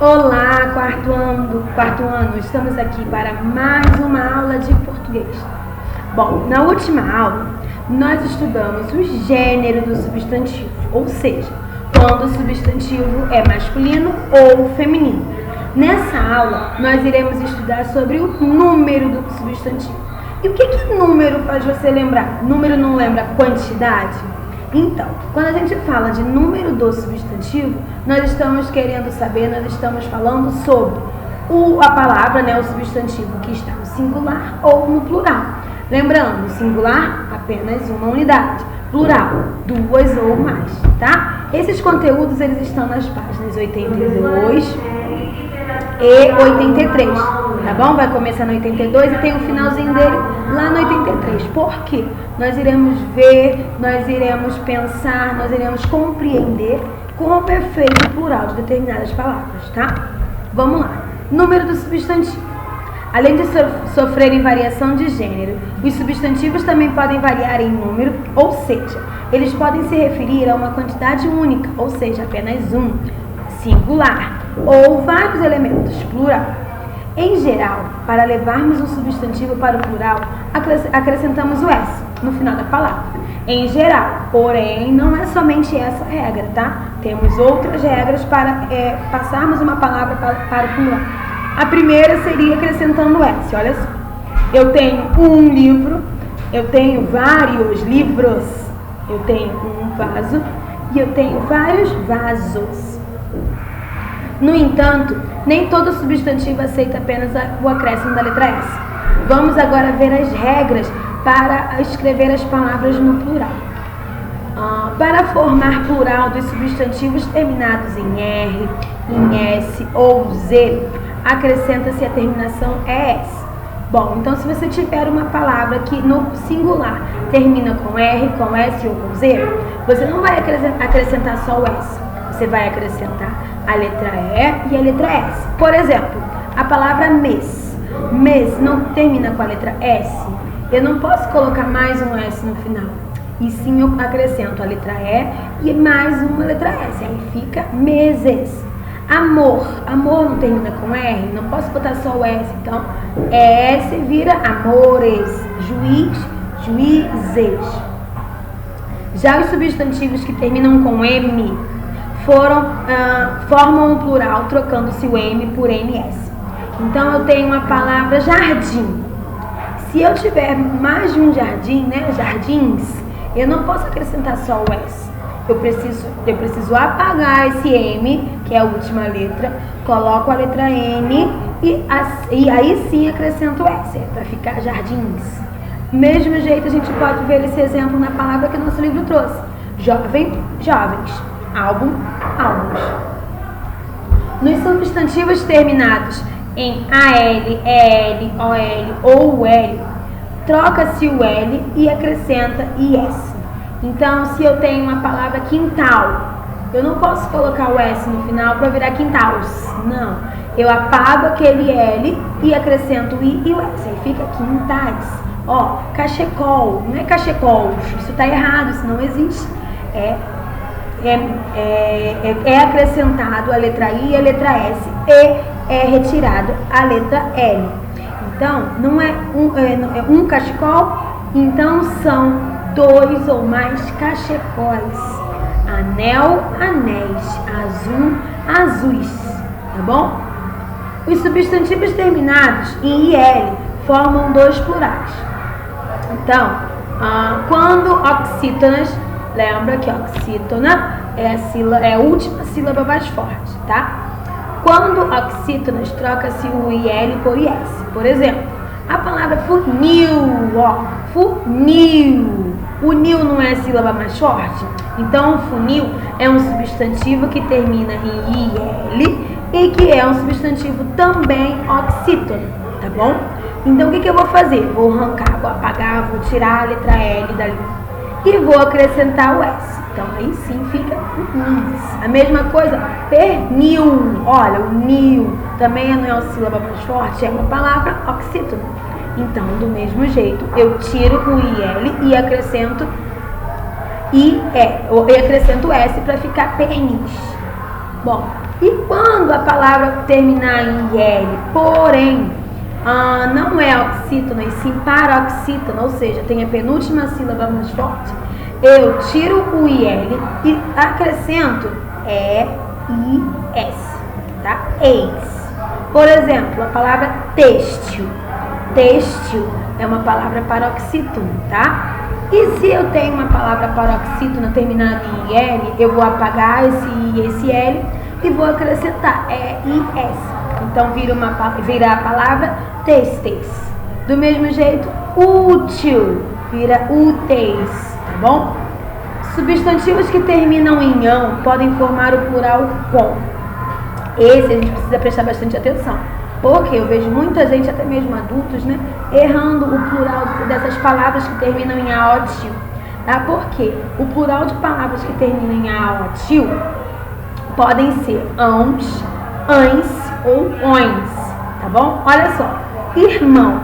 Olá, quarto ano, estamos aqui para mais uma aula de português. Bom, na última aula, nós estudamos o gênero do substantivo, ou seja, quando o substantivo é masculino ou feminino. Nessa aula, nós iremos estudar sobre o número do substantivo. E o que número faz você lembrar? Número não lembra quantidade? Então, quando a gente fala de número do substantivo, nós estamos querendo saber, nós estamos falando sobre a palavra, o substantivo que está no singular ou no plural. Lembrando, singular, apenas uma unidade. Plural, duas ou mais, tá? Esses conteúdos, eles estão nas páginas 82 e 83, tá bom? Vai começar no 82 e tem o finalzinho dele lá no 83. Por quê? Nós iremos ver, nós iremos pensar, nós iremos compreender como é feito o plural de determinadas palavras, tá? Vamos lá. Número do substantivo. Além de sofrerem variação de gênero, os substantivos também podem variar em número, ou seja, eles podem se referir a uma quantidade única, ou seja, apenas um, singular, ou vários elementos, plural. Em geral, para levarmos um substantivo para o plural, acrescentamos o S no final da palavra. Em geral, porém, não é somente essa regra, tá? Temos outras regras para passarmos uma palavra para o plural. A primeira seria acrescentando S. Olha só, eu tenho um livro, eu tenho vários livros, eu tenho um vaso e eu tenho vários vasos. No entanto, nem todo substantivo aceita apenas o acréscimo da letra S. Vamos agora ver as regras para escrever as palavras no plural. Para formar plural dos substantivos terminados em R, em S ou Z, acrescenta-se a terminação ES. Bom, então se você tiver uma palavra que no singular termina com R, com S ou com Z, você não vai acrescentar só o S. Você vai acrescentar a letra E e a letra S. Por exemplo, a palavra mês. Mês não termina com a letra S. Eu não posso colocar mais um S no final. E sim eu acrescento a letra E e mais uma letra S. Aí fica meses. Amor. Amor não termina com R. Não posso botar só o S. Então, S vira amores. Juiz, juízes. Já os substantivos que terminam com M formam um plural, trocando-se o M por NS. Então, eu tenho uma palavra jardim. Se eu tiver mais de um jardim, jardins, eu não posso acrescentar só o S. Eu preciso apagar esse M, que é a última letra, coloco a letra N e aí sim acrescento o S, para ficar jardins. Mesmo jeito, a gente pode ver esse exemplo na palavra que o nosso livro trouxe. Jovem, jovens. Álbum, álbuns. Nos substantivos terminados em AL, EL, OL ou L, troca-se o L e acrescenta IS. Então, se eu tenho uma palavra quintal, eu não posso colocar o S no final para virar quintaus. Não. Eu apago aquele L e acrescento o I e o S. Aí fica quintais. Cachecol. Não é cachecols. Isso está errado, isso não existe. É acrescentado a letra I e a letra S e é retirado a letra L. Então, não é um cachecol, então são dois ou mais cachecóis. Anel, anéis. Azul, azuis. Tá bom? Os substantivos terminados em IL formam dois plurais. Então, quando oxítonas, lembra que oxítona é a última sílaba mais forte, tá? Quando oxítonas, troca-se o IL por IS. Por exemplo, a palavra funil, funil. O nil não é a sílaba mais forte? Então, funil é um substantivo que termina em IL e que é um substantivo também oxítono, tá bom? Então, o que eu vou fazer? Vou arrancar, vou apagar, vou tirar a letra L dali e vou acrescentar o S. Então, aí sim fica is. A mesma coisa, pernil. Olha, o nil também não é uma sílaba mais forte, é uma palavra oxítona. Então, do mesmo jeito, eu tiro o IL e acrescento acrescento S para ficar pernis. Bom, E quando a palavra terminar em IL, porém, não é oxítona e sim paroxítona, ou seja, tem a penúltima sílaba mais forte, eu tiro o IL e acrescento EIS, tá? Eis. Por exemplo, a palavra têxtil. Têxtil é uma palavra paroxítona, tá? E se eu tenho uma palavra paroxítona terminada em IL, eu vou apagar esse L e vou acrescentar EIS. Então vira a palavra têxteis. Do mesmo jeito, útil vira úteis, tá bom? Substantivos que terminam em ão podem formar o plural com. Esse a gente precisa prestar bastante atenção, porque eu vejo muita gente, até mesmo adultos, né, errando o plural dessas palavras que terminam em aotil, tá? Porque o plural de palavras que terminam em aotil podem ser ãos, ães ou ões, tá bom? Olha só, irmão.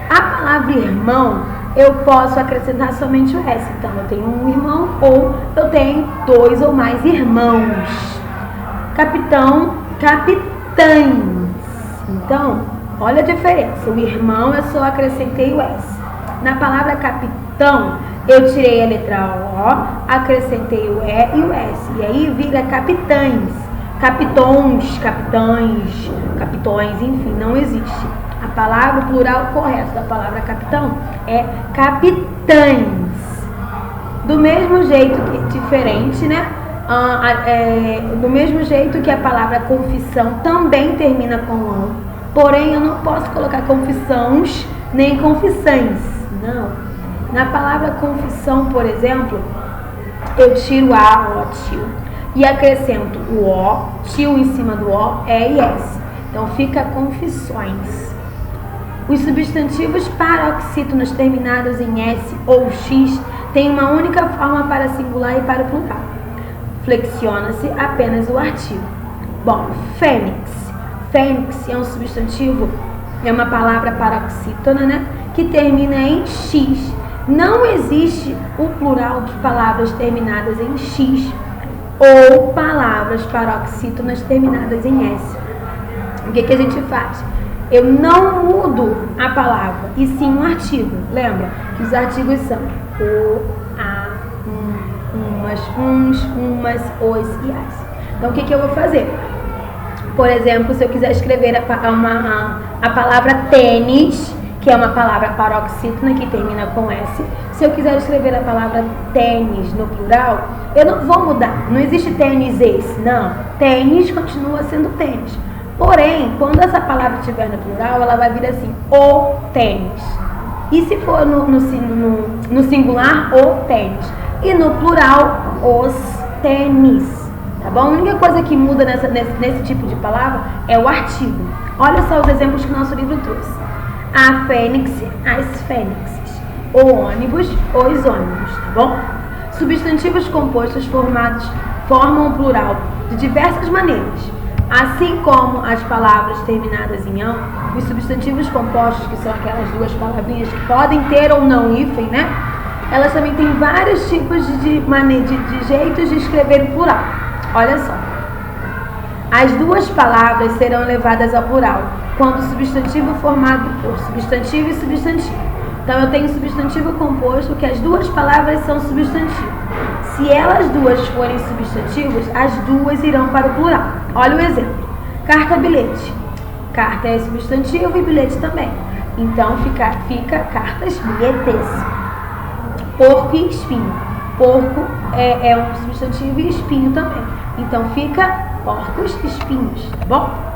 A palavra irmão, eu posso acrescentar somente o S. Então, eu tenho um irmão ou eu tenho 2 ou mais irmãos. Capitão, capitães. Então, olha a diferença. O irmão, eu só acrescentei o S. Na palavra capitão, eu tirei a letra O, acrescentei o E e o S. E aí vira capitães. Capitões, capitães, capitões, enfim, não existe. A palavra, o plural correto da palavra capitão é capitães. Do mesmo jeito que diferente, né? Do mesmo jeito que a palavra confissão também termina com ão, porém eu não posso colocar confissões nem confissões, não. Na palavra confissão, por exemplo, eu tiro a, o, tio, e acrescento o O, tio em cima do O, E e S. Então fica confissões. Os substantivos paroxítonos terminados em S ou X têm uma única forma para singular e para plural. Flexiona-se apenas o artigo. Bom, fênix. Fênix é um substantivo, é uma palavra paroxítona, né, que termina em X. Não existe o plural de palavras terminadas em X ou palavras paroxítonas terminadas em S. O que a gente faz? Eu não mudo a palavra, e sim um artigo. Lembra que os artigos são o, a, umas, uns, umas, os e as. Então, o que eu vou fazer? Por exemplo, se eu quiser escrever a palavra tênis, que é uma palavra paroxítona que termina com S, se eu quiser escrever a palavra tênis no plural, eu não vou mudar. Não existe tênis esse, não. Tênis continua sendo tênis. Porém, quando essa palavra estiver no plural, ela vai vir assim, o tênis. E se for no singular, o tênis. E no plural, os tênis. Tá bom? A única coisa que muda nesse tipo de palavra é o artigo. Olha só os exemplos que o nosso livro trouxe. A fênix, as fênixes. O ônibus, os ônibus. Tá bom? Substantivos compostos formam o plural de diversas maneiras. Assim como as palavras terminadas em ão, os substantivos compostos, que são aquelas duas palavrinhas que podem ter ou não hífen, né? Elas também têm vários tipos de jeitos de escrever o plural. Olha só. As duas palavras serão levadas ao plural quando o substantivo formado por substantivo e substantivo. Então, eu tenho substantivo composto que as duas palavras são substantivo. Se elas duas forem substantivos, as duas irão para o plural. Olha o exemplo. Carta-bilhete. Carta é substantivo e bilhete também. Então, fica cartas, bilhetes. Porco e espinho. Porco é um substantivo e espinho também. Então, fica porcos, espinhos, tá bom?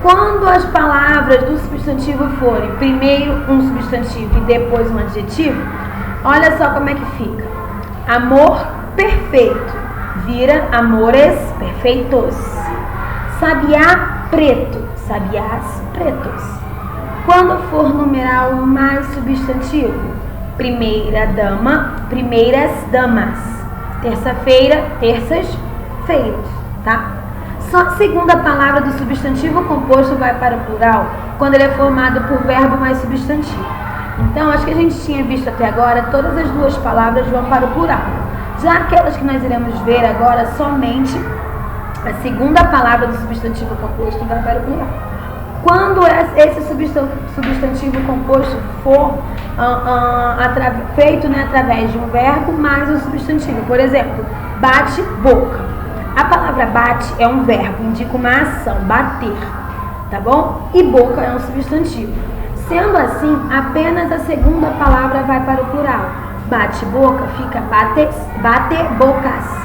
Quando as palavras do substantivo forem primeiro um substantivo e depois um adjetivo, olha só como é que fica. Amor perfeito vira amores perfeitos. Sabiá preto, sabiás pretos. Quando for numeral mais substantivo, primeira dama, primeiras damas. Terça-feira, terças-feiras, tá? Só a segunda palavra do substantivo composto vai para o plural quando ele é formado por verbo mais substantivo. Então, acho que a gente tinha visto até agora, todas as duas palavras vão para o plural. Já aquelas que nós iremos ver agora, somente A segunda palavra do substantivo composto vai para o plural. Quando esse substantivo composto for feito, né, através de um verbo mais um substantivo. Por exemplo, bate, boca. A palavra bate é um verbo, indica uma ação, bater, tá bom? E boca é um substantivo. Sendo assim, apenas a segunda palavra vai para o plural. Bate-boca fica bate-bocas.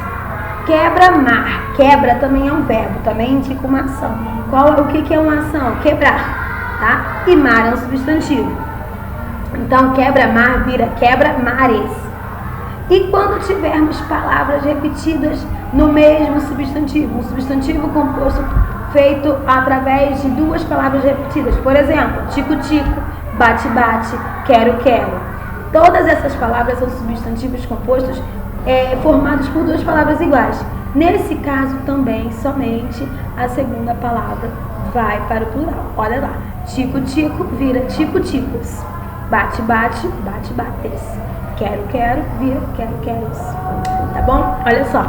Quebra-mar. Quebra também é um verbo, também indica uma ação. O que é uma ação? Quebrar, tá? E mar é um substantivo. Então, quebra-mar vira quebra-mares. E quando tivermos palavras repetidas no mesmo substantivo, um substantivo composto feito através de duas palavras repetidas, por exemplo, tico-tico, bate-bate, quero-quero. Todas essas palavras são substantivos compostos formados por duas palavras iguais. Nesse caso também, somente a segunda palavra vai para o plural. Olha lá, tico-tico vira tico-ticos, bate-bate, bate-bates, quero-quero vira quero-queros. Tá bom? Olha só,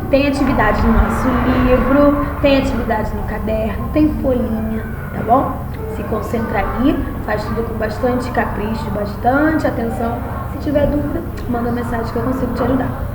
tem atividade no nosso livro, tem atividade no caderno, tem folhinha, tá bom? Se concentra aí, faz tudo com bastante capricho, bastante atenção. Se tiver dúvida, manda mensagem que eu consigo te ajudar.